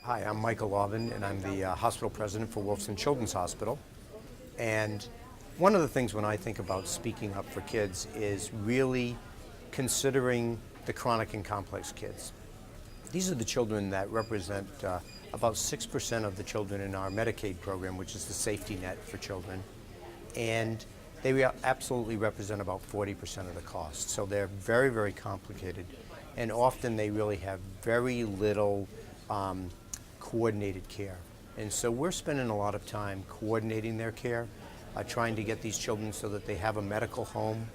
Hi, I'm Michael Aubin, and I'm the hospital president for Wolfson Children's Hospital. And one of the things when I think about speaking up for kids is really considering the chronic and complex kids. These are the children that represent about 6% of the children in our Medicaid program, which is the safety net for children. And they absolutely represent about 40% of the cost. So they're very, very complicated. And often they really have very little coordinated care. And so we're spending a lot of time coordinating their care, trying to get these children so that they have a medical home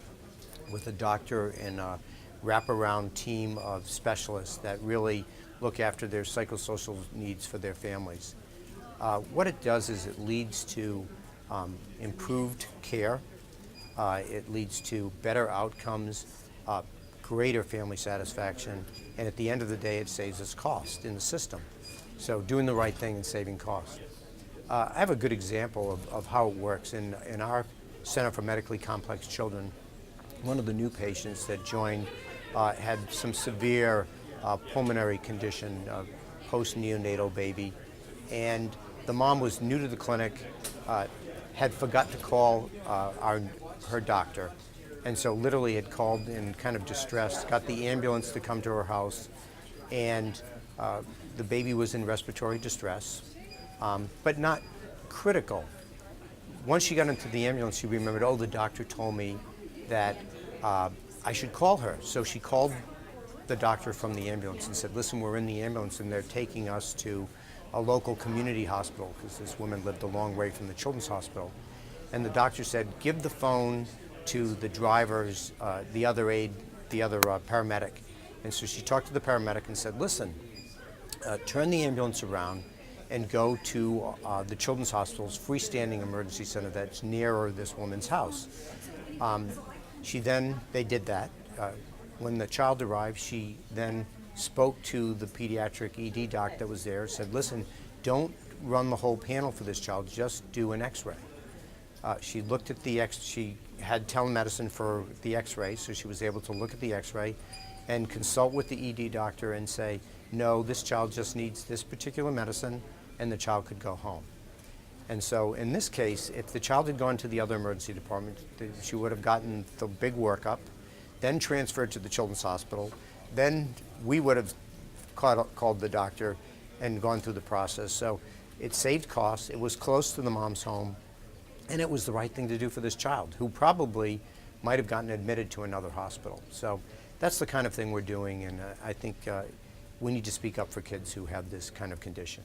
with a doctor and a wraparound team of specialists that really look after their psychosocial needs for their families. What it does is it leads to improved care, it leads to better outcomes, greater family satisfaction, and at the end of the day it saves us cost in the system. So doing the right thing and saving costs. I have a good example of how it works. In our Center for Medically Complex Children, one of the new patients that joined had some severe pulmonary condition, post-neonatal baby, and the mom was new to the clinic, had forgot to call her doctor, and so literally had called in kind of distress, got the ambulance to come to her house, and the baby was in respiratory distress, but not critical. Once she got into the ambulance, she remembered, oh, the doctor told me that I should call her. So she called the doctor from the ambulance and said, listen, we're in the ambulance and they're taking us to a local community hospital, because this woman lived a long way from the children's hospital. And the doctor said, give the phone to the driver's, the other paramedic. And so she talked to the paramedic and said, listen, turn the ambulance around and go to the Children's Hospital's freestanding emergency center that's nearer this woman's house. They did that. When the child arrived, she then spoke to the pediatric ED doc that was there, said, listen, don't run the whole panel for this child, just do an x-ray. She looked at she had telemedicine for the x-ray, so she was able to look at the x-ray and consult with the ED doctor and say, no, this child just needs this particular medicine, and the child could go home. And so in this case, if the child had gone to the other emergency department, she would have gotten the big workup, then transferred to the Children's Hospital, then we would have called the doctor and gone through the process. So it saved costs, it was close to the mom's home, and it was the right thing to do for this child, who probably might have gotten admitted to another hospital. So that's the kind of thing we're doing, and I think we need to speak up for kids who have this kind of condition.